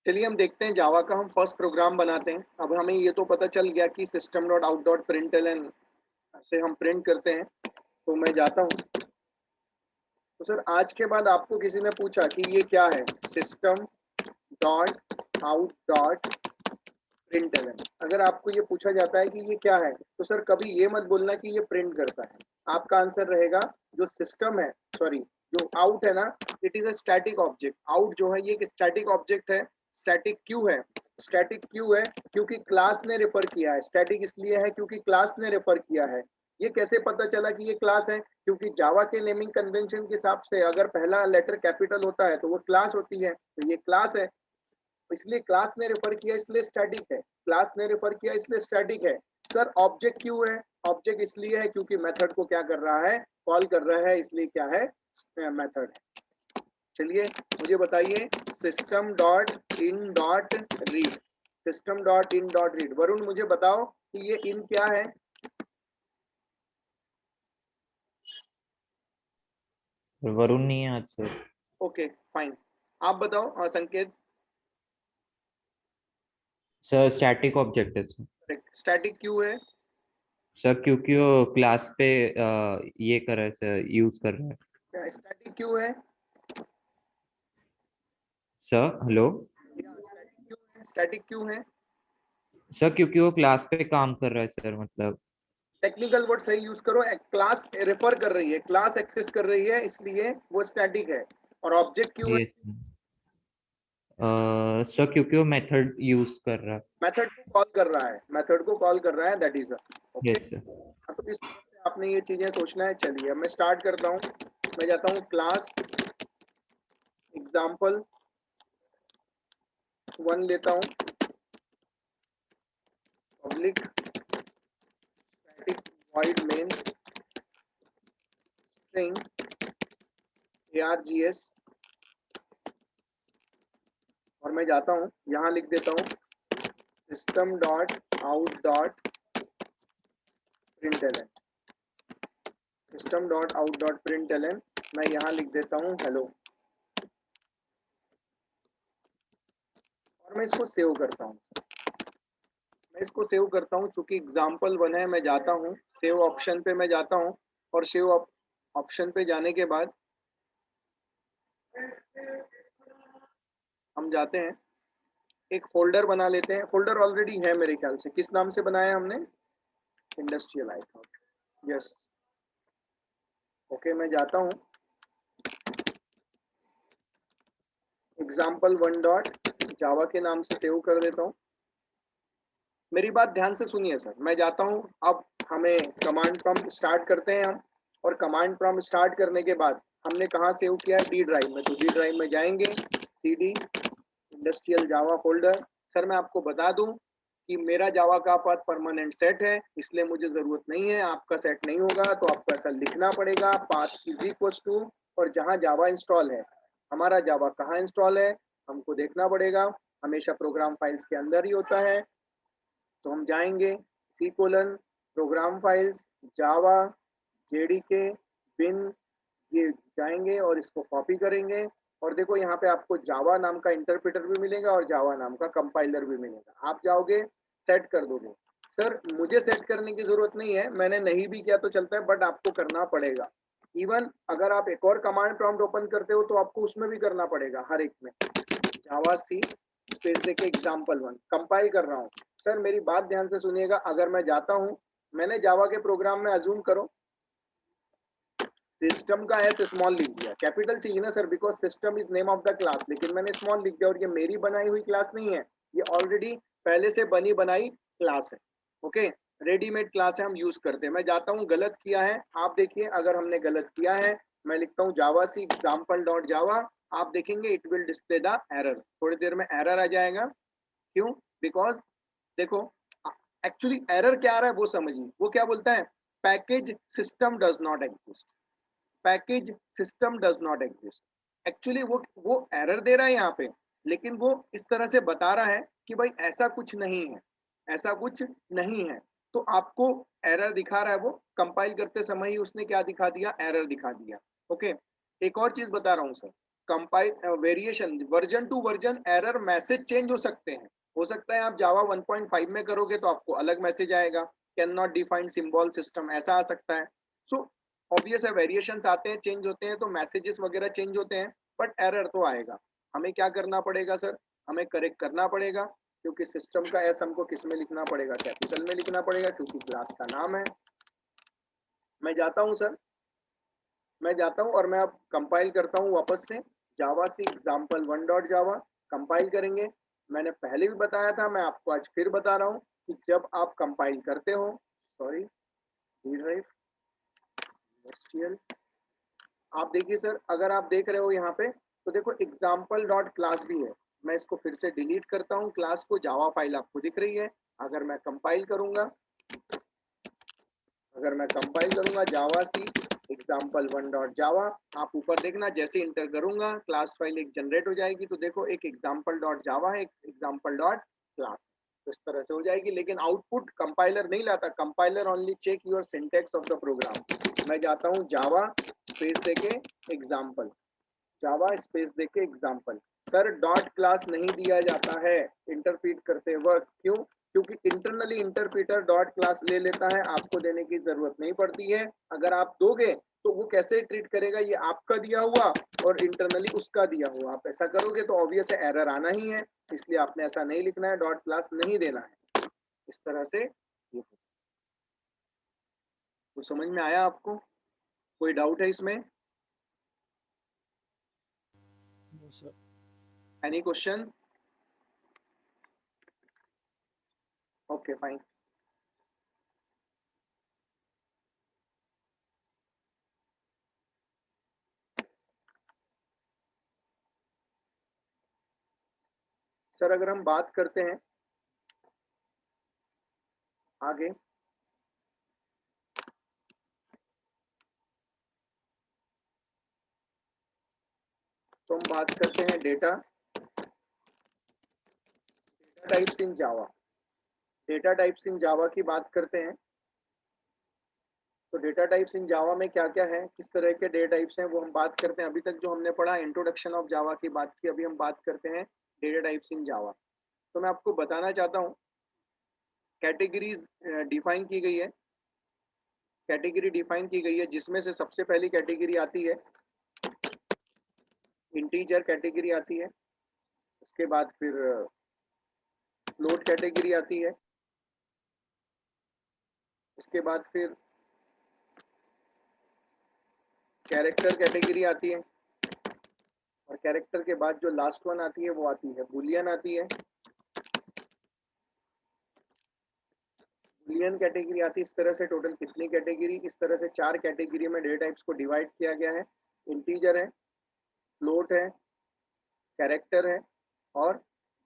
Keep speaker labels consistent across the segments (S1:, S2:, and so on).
S1: चलिए हम देखते हैं जावा का हम फर्स्ट प्रोग्राम बनाते हैं। अब हमें ये तो पता चल गया कि system dot out dot println से हम प्रिंट करते हैं। तो मैं जाता हूँ। तो सर आज के बाद आपको किसी ने पूछा कि ये क्या है, system dot out dot println. अगर आपको ये पूछा जाता है कि ये क्या है, तो सर कभी ये मत बोलना कि ये प्रिंट करता है। आपका आंसर रहेगा जो सिस्टम है, सॉरी जो आउट है ना, it is a static object. Out जो है ये एक स्टैटिक ऑब्जेक्ट है। स्टैटिक क्यों है? स्टैटिक क्यों है? क्योंकि क्लास ने रेफर किया है। स्टैटिक इसलिए है क्योंकि क्लास ने रेफर किया है। ये कैसे पता चला कि ये क्लास है? क्योंकि जावा के नेमिंग कन्वेंशन के हिसाब से अगर पहला लेटर कैपिटल होता है तो वो क्लास होती है, तो ये क्लास है। इसलिए क्लास ने रेफर किया इसलिए स्टैटिक है। क्लास ने रेफर किया इसलिए स्टैटिक है। सर ऑब्जेक्ट क्यों है? ऑब्जेक्ट इसलिए है क्योंकि मेथड को क्या कर रहा है, कॉल कर रहा है, इसलिए क्या है, मेथड है। चलिए मुझे बताइए, system dot in dot read, system dot in dot read. Varun मुझे बताओ कि ये इन क्या है?
S2: वरुण नहीं है आज सर।
S1: ओके फाइन, आप बताओ संकेत।
S2: सर स्टैटिक ऑब्जेक्ट है सर।
S1: स्टैटिक क्यों है?
S2: सर क्योंकि वो क्लास पे ये कर रहा है सर, यूज कर रहा है।
S1: स्टैटिक क्यों है?
S2: Sir hello.
S1: स्टैटिक क्यों है? स्टैटिक क्यों है?
S2: सर क्योंकि वो क्लास पे काम कर रहा है सर, मतलब।
S1: टेक्निकल वर्ड सही यूज करो। क्लास रेफर कर रही है, क्लास एक्सेस कर रही है, इसलिए वो स्टैटिक है। और ऑब्जेक्ट क्यों है?
S2: ये सर क्योंकि वो मेथड यूज कर रहा है।
S1: मेथड को कॉल कर रहा है, मेथड को कॉल कर रहा है, that is okay.
S2: Yes sir.
S1: तो इस तरह से आपने ये चीजें सोचना है। चलिए अब मैं स्टार्ट करता हूँ। मैं जाता हूँ क्लास एग्जाम्पल 1 लेता हूँ, public static void main string args, और मैं जाता हूँ यहाँ लिख देता हूँ system dot out dot println, system dot out dot println. मैं यहाँ लिख देता हूँ हेलो, और मैं इसको सेव करता हूँ। मैं इसको सेव करता हूँ चूंकि एग्जाम्पल 1 है। मैं जाता हूँ सेव ऑप्शन पे, मैं जाता हूँ और सेव ऑप्शन पे जाने के बाद हम जाते हैं, एक फोल्डर बना लेते हैं। फोल्डर ऑलरेडी है मेरे ख्याल से। किस नाम से बनाया हमने? Industrial I thought, yes. Okay मैं जाता हूँ example1 डॉट जावा के नाम से सेव कर देता हूँ। मेरी बात ध्यान से सुनिए सर। मैं जाता हूँ, अब हमें कमांड प्रॉम्प्ट स्टार्ट करते हैं हम। और कमांड प्रॉम्प्ट स्टार्ट करने के बाद हमने कहाँ सेव किया है? डी ड्राइव में। तो डी ड्राइव में जाएंगे, cd इंडस्ट्रियल जावा फोल्डर। सर मैं आपको बता दूं कि मेरा जावा का पाथ परमानेंट सेट है, इसलिए मुझे जरूरत नहीं है। आपका सेट नहीं होगा तो आपको ऐसा लिखना पड़ेगा, पाथ इज इक्वल टू, और जहां जावा इंस्टॉल है, हमारा जावा कहाँ इंस्टॉल है हमको देखना पड़ेगा। हमेशा प्रोग्राम फाइल्स के अंदर ही होता है। तो हम जाएंगे सी कोलन प्रोग्राम फाइल्स जावा जेडीके बिन, ये जाएंगे और इसको कॉपी करेंगे। और देखो यहाँ पे आपको जावा नाम का इंटरप्रेटर भी मिलेगा और जावा नाम का कंपाइलर भी मिलेगा। आप जाओगे सेट कर दोगे। सर मुझे सेट करने की जरूरत नहीं है, मैंने नहीं भी किया तो चलता है, बट आपको करना पड़ेगा। इवन अगर आप एक और कमांड प्रॉम्प्ट ओपन करते हो तो आपको उसमें भी करना पड़ेगा, हर एक में। जावा सी स्पेस देके example1 कंपाइल कर रहा हूँ। सर मेरी बात ध्यान से सुनिएगा। अगर मैं जाता हूँ, मैंने जावा के प्रोग्राम में अज्यूम करो सिस्टम का एस स्मॉल लिख दिया, कैपिटल चाहिए ना sir, because system is name of the class, लेकिन मैंने स्मॉल लिख दिया। और ये मेरी बनाई हुई क्लास नहीं है, ये ऑलरेडी पहले से बनी बनाई क्लास है। ओके, रेडीमेड क्लास है, हम यूज करते हैं। मैं जाता हूँ, गलत किया है आप देखिए। अगर हमने गलत किया है, मैं लिखता हूँ जावा सी एग्जाम्पल डॉट जावा, आप देखेंगे it will display the error. थोड़ी देर में एरर आ जाएगा। क्यों? बिकॉज देखो एक्चुअली एरर क्या आ रहा है वो समझिए। वो क्या बोलता है? Package system does not exist, package system does not exist. Actually वो एरर दे रहा है यहाँ पे, लेकिन वो इस तरह से बता रहा है कि भाई ऐसा कुछ नहीं है, ऐसा कुछ नहीं है। तो आपको एरर दिखा रहा है वो। कंपाइल करते समय ही उसने क्या दिखा दिया? एरर दिखा दिया। ओके, एक और चीज बता रहा हूँ sir. Compile variation version two version error message change हो सकते हैं। हो सकता है आप जावा 1.5 में करोगे तो आपको अलग मैसेज आएगा, can not define symbol system, ऐसा आ सकता है। सो ऑब्वियस है, वेरिएशंस आते हैं, चेंज होते हैं तो मैसेजेस वगैरह चेंज होते हैं, बट एरर तो आएगा। हमें क्या करना पड़ेगा सर, हमें करेक्ट करना पड़ेगा, क्योंकि सिस्टम का एस हमको किस में लिखना पड़ेगा, कैपिटल में लिखना पड़ेगा, क्योंकि क्लास का नाम है। मैं जाता हूँ सर, मैं जाता हूँ और मैं अब कंपाइल करता हूँ वापस से जावा सी एग्जाम्पल 1.java कंपाइल करेंगे। मैंने पहले भी बताया था, मैं आपको आज फिर बता रहा हूँ कि जब आप कंपाइल करते हो, सॉरी ड्राइव STL, आप देखिए सर, अगर आप देख रहे हो यहाँ पे तो देखो एग्जाम्पल डॉट क्लास भी है। मैं इसको फिर से डिलीट करता हूँ, क्लास को, जावा फाइल आपको दिख रही है। अगर मैं कंपाइल करूंगा, जावा सी एग्जाम्पल 1.java, आप ऊपर देखना जैसे इंटर करूंगा क्लास फाइल एक जनरेट हो जाएगी। तो देखो एक एग्जाम्पल डॉट जावा है, एक एग्जाम्पल डॉट क्लास, तो इस तरह से हो जाएगी। लेकिन आउटपुट कंपाइलर नहीं लाता, compiler only check your syntax of the program. मैं जाता हूँ जावा स्पेस देके एग्जाम्पल, जावा स्पेस देके एग्जाम्पल। सर डॉट क्लास नहीं दिया जाता है इंटरप्रीट करते वक्त, क्यों? क्योंकि इंटरनली इंटरप्रीटर डॉट क्लास ले लेता है, आपको देने की जरूरत नहीं पड़ती है। अगर आप दोगे तो वो कैसे ट्रीट करेगा, ये आपका दिया हुआ और इंटरनली उसका दिया हुआ। आप ऐसा करोगे तो ऑब्वियस है एरर आना ही है, इसलिए आपने ऐसा नहीं लिखना है, डॉट क्लास नहीं देना है। इस तरह से ये तो समझ में आया आपको? कोई डाउट है इसमें?
S3: No sir.
S1: Any question? Okay fine. Sir अगर हम बात करते हैं आगे, तो हम बात करते हैं data types in Java. Data types in Java की बात करते हैं। तो डेटा टाइप्स इन जावा में क्या क्या है, किस तरह के डेटा टाइप्स हैं, वो हम बात करते हैं। अभी तक जो हमने पढ़ा इंट्रोडक्शन ऑफ जावा की बात की, अभी हम बात करते हैं डेटा टाइप्स इन जावा। तो मैं आपको बताना चाहता हूँ, कैटेगरीज डिफाइन की गई है, कैटेगरी डिफाइन की गई है, जिसमें से सबसे पहली कैटेगरी आती है इंटीजर कैटेगरी आती है। उसके बाद फिर फ्लोट कैटेगरी आती है। उसके बाद फिर कैरेक्टर कैटेगरी आती है। और कैरेक्टर के बाद जो लास्ट वन आती है वो आती है बुलियन आती है। बुलियन कैटेगरी आती है। इस तरह से टोटल कितनी कैटेगरी, इस तरह से 4 कैटेगरी में डेटा टाइप्स को डिवाइड किया गया है। इंटीजर है, फ्लोट है, कैरेक्टर है और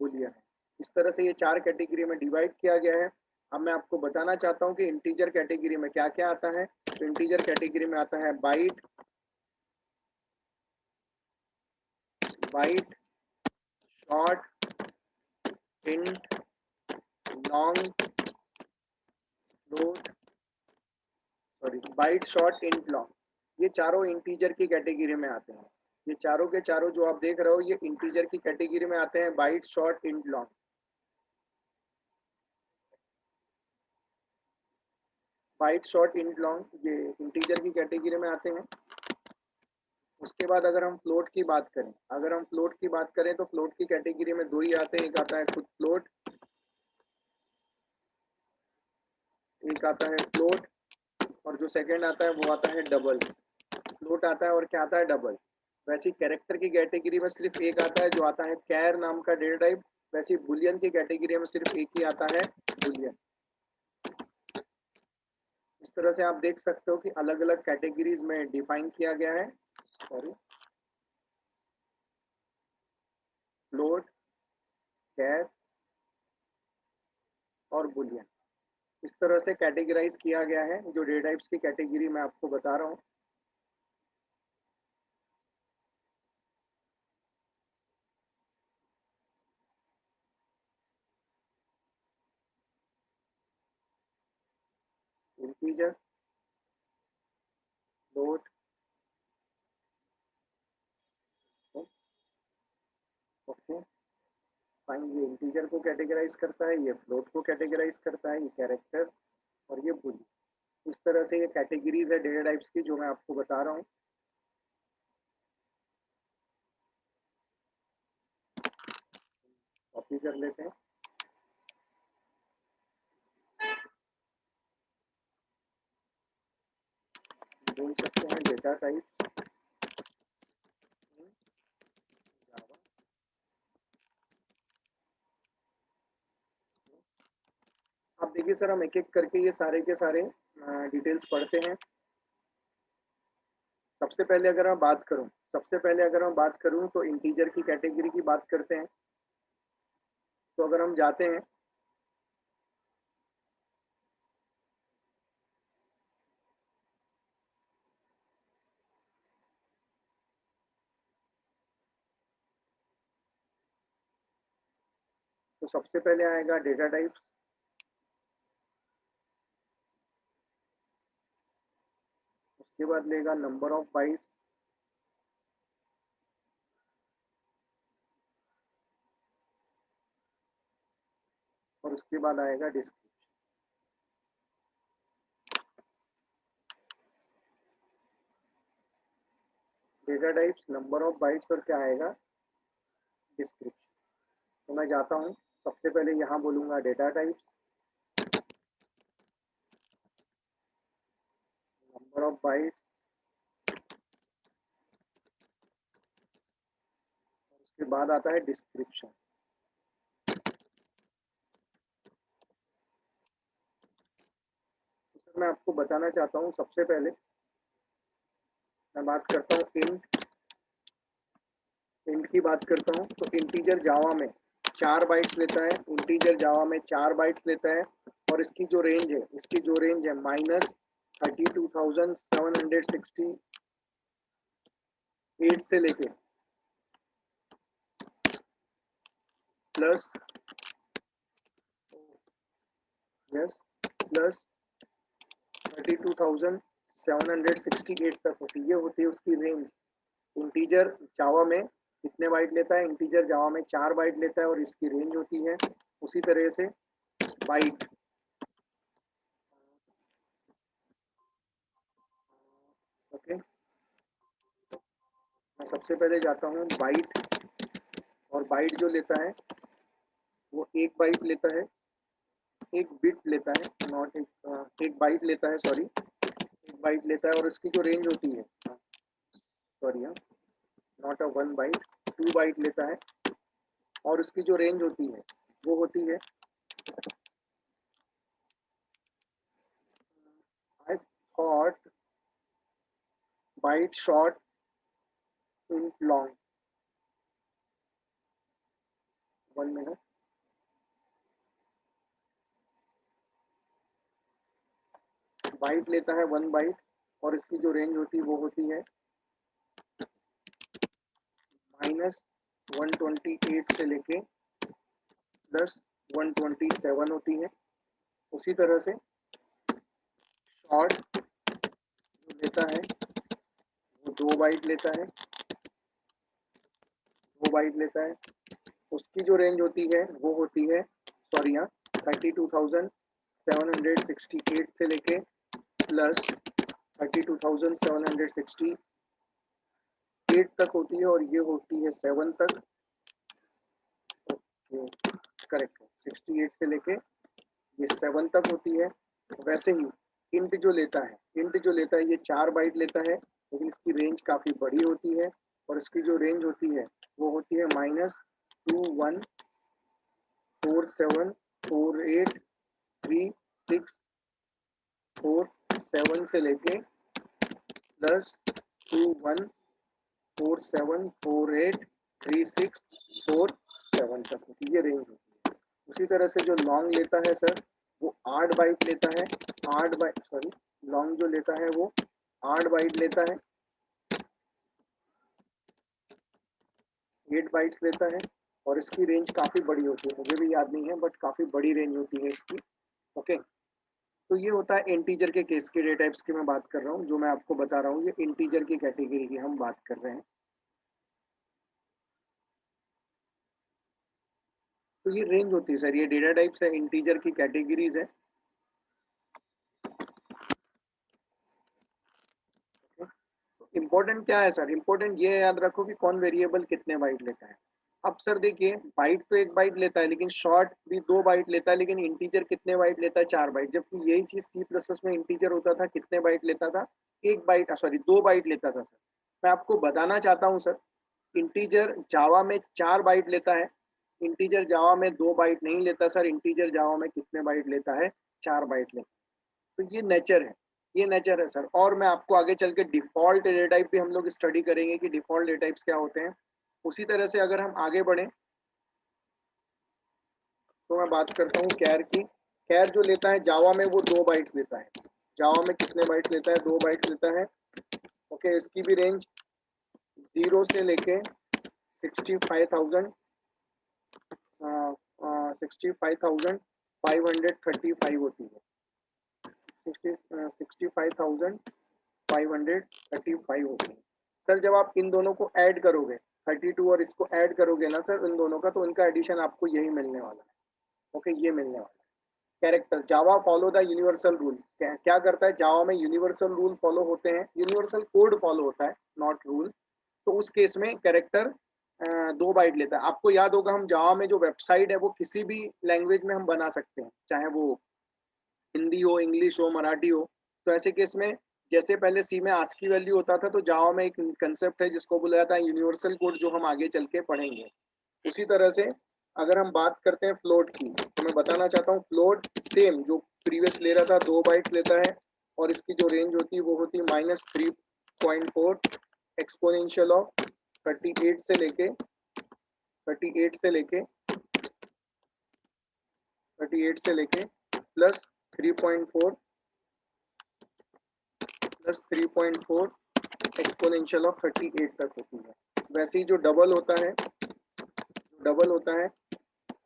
S1: बुलियन है। इस तरह से ये 4 कैटेगरी में डिवाइड किया गया है। अब मैं आपको बताना चाहता हूँ कि इंटीजर कैटेगरी में क्या क्या आता है। तो इंटीजर कैटेगरी में आता है byte, byte, short, int, long, float, sorry byte, short, int, long, ये चारों इंटीजर की कैटेगरी में आते हैं। ये चारों के चारों जो आप देख रहे हो ये इंटीजर की कैटेगरी में आते हैं, byte, short, int, long. Byte, short, int, long ये इंटीजर की कैटेगरी में आते हैं। उसके बाद अगर हम फ्लोट की बात करें, तो फ्लोट की कैटेगरी में 2 ही आते हैं, एक आता है खुद फ्लोट, एक आता है फ्लोट, और जो सेकंड आता है वो आता है डबल। फ्लोट आता है और क्या आता है, डबल। वैसे कैरेक्टर की कैटेगरी में सिर्फ एक आता है जो आता है कैर नाम का डेटा टाइप। वैसे बुलियन की कैटेगरी में सिर्फ एक ही आता है, बुलियन। इस तरह से आप देख सकते हो कि अलग अलग कैटेगरीज में डिफाइन किया गया है। सॉरी, फ्लोट, कैर और बुलियन, इस तरह से कैटेगराइज किया गया है जो डेटा टाइप्स की कैटेगरी मैं आपको बता रहा हूँ। इंटीजर, फ्लोट, ओके फाइन, ये इंटीजर को कैटेगराइज करता है, ये फ्लोट को कैटेगराइज करता है, ये कैरेक्टर और ये बुल। इस तरह से ये कैटेगरीज है डेटा टाइप्स की जो मैं आपको बता रहा हूँ। कॉपी कर लेते हैं। बोल सकते हैं डेटा टाइप जावा। आप देखिए सर, हम एक एक करके ये सारे के सारे डिटेल्स पढ़ते हैं। सबसे पहले अगर मैं बात करूं तो इंटीजर की कैटेगरी की बात करते हैं। तो अगर हम जाते हैं तो सबसे पहले आएगा डेटा टाइप्स, उसके बाद लेगा नंबर ऑफ बाइट्स, और उसके बाद आएगा description. Data types, number of bytes और क्या आएगा डिस्क्रिप्शन। तो मैं जाता हूँ, सबसे पहले यहाँ बोलूँगा data types, number of bytes, उसके बाद आता है डिस्क्रिप्शन। तो सर मैं आपको बताना चाहता हूँ, सबसे पहले मैं बात करता हूँ इंट की बात करता हूँ। तो इंटीजर जावा में 4 बाइट्स लेता है, इंटीजर जावा में 4 बाइट्स लेता है, और इसकी जो रेंज है -32,768 से लेके प्लस 32,768 तक होती है। ये होती है उसकी रेंज। इंटीजर जावा में कितने बाइट लेता है? इंटीजर जावा में 4 बाइट लेता है और इसकी रेंज होती है उसी तरह से बाइट। ओके, मैं सबसे पहले जाता हूँ बाइट, और बाइट जो लेता है वो एक बाइट लेता है, एक बिट लेता है, नॉट एक बाइट लेता है, सॉरी एक बाइट लेता है, और उसकी जो रेंज होती है, sorry not a 1 byte, 2 byte लेता है, और उसकी जो रेंज होती है वो होती है, I thought byte short in long. 1 minute, byte लेता है 1 बाइट, और इसकी जो रेंज होती है वो होती है -128 से लेके +127 होती है। उसी तरह से शॉर्ट जो लेता है वो 2 बाइट लेता है, 2 बाइट लेता है, उसकी जो रेंज होती है वो होती है, सॉरी यहाँ 32,768 से लेके +32,768 तक होती है, और ये होती है 7 तक। करेक्ट, 68 से लेके ये 7 तक होती है। वैसे ही इंट जो लेता है ये 4 बाइट लेता है, लेकिन इसकी रेंज काफ़ी बड़ी होती है, और इसकी जो रेंज होती है वो होती है -2147483647 से लेके +2147483647 तक होती है, ये रेंज होती है। उसी तरह से जो लॉन्ग लेता है सर वो 8 बाइट लेता है, 8 बाइट, सॉरी लॉन्ग जो लेता है वो 8 बाइट लेता है, 8 बाइट्स लेता है, और इसकी रेंज काफ़ी बड़ी होती है, मुझे भी याद नहीं है बट काफ़ी बड़ी रेंज होती है इसकी। ओके, तो ये होता है इंटीजर के केस के डेटा टाइप्स की मैं बात कर रहा हूँ, जो मैं आपको बता रहा हूँ ये इंटीजर की कैटेगरी की हम बात कर रहे हैं। तो ये रेंज होती है सर, ये डेटा टाइप्स है, इंटीजर की कैटेगरीज है। इंपॉर्टेंट क्या है सर, इंपॉर्टेंट ये याद रखो कि कौन वेरिएबल कितने बाइट लेता है। अब सर देखिए, बाइट तो 1 बाइट लेता है, लेकिन शॉर्ट भी 2 बाइट लेता है, लेकिन इंटीजर कितने बाइट लेता है, 4 बाइट। जबकि यही चीज C++ में इंटीजर होता था, कितने बाइट लेता था, 1 बाइट, सॉरी 2 बाइट लेता था सर। मैं आपको बताना चाहता हूँ सर, इंटीजर जावा में 4 बाइट लेता है, इंटीजर जावा में 2 बाइट नहीं लेता सर। इंटीजर जावा में कितने बाइट लेता है, 4 बाइट लेता है। तो ये नेचर है, ये नेचर है सर। और मैं आपको आगे चल के डिफॉल्ट डेटा टाइप भी हम लोग स्टडी करेंगे कि डिफॉल्ट डेटा टाइप्स क्या होते हैं। उसी तरह से अगर हम आगे बढ़े तो मैं बात करता हूँ कैर की। कैर जो लेता है जावा में वो 2 बाइट्स लेता है। जावा में कितने बाइट्स लेता है, 2 बाइट्स लेता है। ओके, इसकी भी रेंज 0 से लेके 65,000 65,535 होती है। 65,535 होती है सर। जब आप इन दोनों को ऐड करोगे, 32 और इसको ऐड करोगे ना सर, इन दोनों का, तो इनका एडिशन आपको यही मिलने वाला है। ओके, ये मिलने वाला है। Character Java follow the universal rule. क्या करता है जावा में, यूनिवर्सल रूल फॉलो होते हैं, यूनिवर्सल कोड फॉलो होता है, नॉट रूल। तो उस केस में कैरेक्टर 2 बाइट लेता है। आपको याद होगा, हम जावा में जो वेबसाइट है वो किसी भी लैंग्वेज में हम बना सकते हैं, चाहे वो हिंदी हो, इंग्लिश हो, मराठी हो। तो ऐसे केस में जैसे पहले सी में आस्की वैल्यू होता था, तो जावा में एक कंसेप्ट है जिसको बोला जाता है यूनिवर्सल कोड, जो हम आगे चल के पढ़ेंगे। उसी तरह से अगर हम बात करते हैं फ्लोट की, तो मैं बताना चाहता हूँ फ्लोट सेम जो प्रीवियस ले रहा था, 2 बाइट्स लेता है। और इसकी जो रेंज होती है वो होती है -3.4 एक्सपोनेंशियल ऑफ 38 से लेके 38 से लेके 38 से लेके प्लस 3.4 प्लस 3.4 एक्सपोनेंशियल ऑफ 38 तक होती है। वैसे ही जो डबल होता है,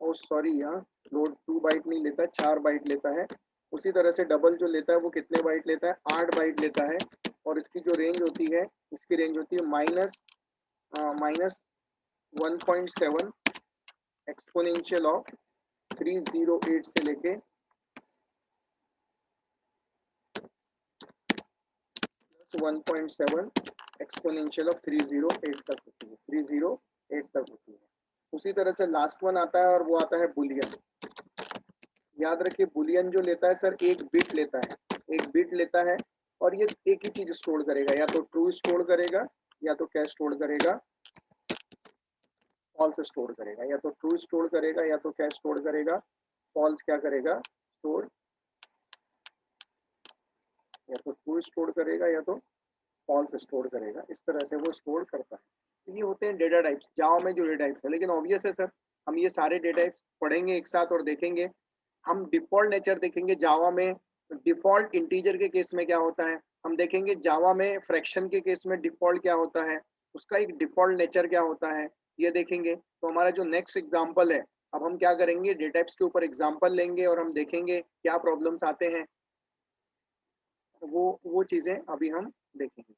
S1: ओ सॉरी, यहाँ लोड 2 बाइट नहीं लेता है, 4 बाइट लेता है। उसी तरह से डबल जो लेता है वो कितने बाइट लेता है, 8 बाइट लेता है। और इसकी जो रेंज होती है, इसकी रेंज होती है -1.7 एक्सपोनेंशियल ऑफ 308 से लेके 1.7 एक्सपोनेंशियल ऑफ 308 तक होती है, 308 तक होती है। उसी तरह से लास्ट वन आता है और वो आता है बुलियन। याद रखिए, बुलियन जो लेता है सर, 1 बिट लेता है, 1 बिट लेता है। और ये एक ही चीज स्टोर करेगा, या तो ट्रू स्टोर करेगा, या तो क्या स्टोर करेगा, फॉल्स स्टोर करेगा। या तो ट्रू स्टोर करेगा, या तो क्या स्टोर करेगा, फॉल्स क्या करेगा, स्टोर। या तो ट्रू स्टोर करेगा, या तो फॉल्स स्टोर करेगा। इस तरह से वो स्टोर करता है। तो ये होते हैं डेटा टाइप्स, जावा में जो डेटा टाइप्स है। लेकिन ऑब्वियस है सर, हम ये सारे डेटा टाइप्स पढ़ेंगे एक साथ और देखेंगे। हम डिफॉल्ट नेचर देखेंगे जावा में, डिफॉल्ट इंटीजर के केस में क्या होता है। हम देखेंगे जावा में फ्रैक्शन के केस में डिफॉल्ट क्या होता है, उसका एक डिफॉल्ट नेचर क्या होता है, ये देखेंगे। तो हमारा जो नेक्स्ट एग्जाम्पल है, अब हम क्या करेंगे, डेटा टाइप्स के ऊपर एग्जाम्पल लेंगे और हम देखेंगे क्या प्रॉब्लम्स आते हैं। वो चीज़ें अभी हम देखेंगे।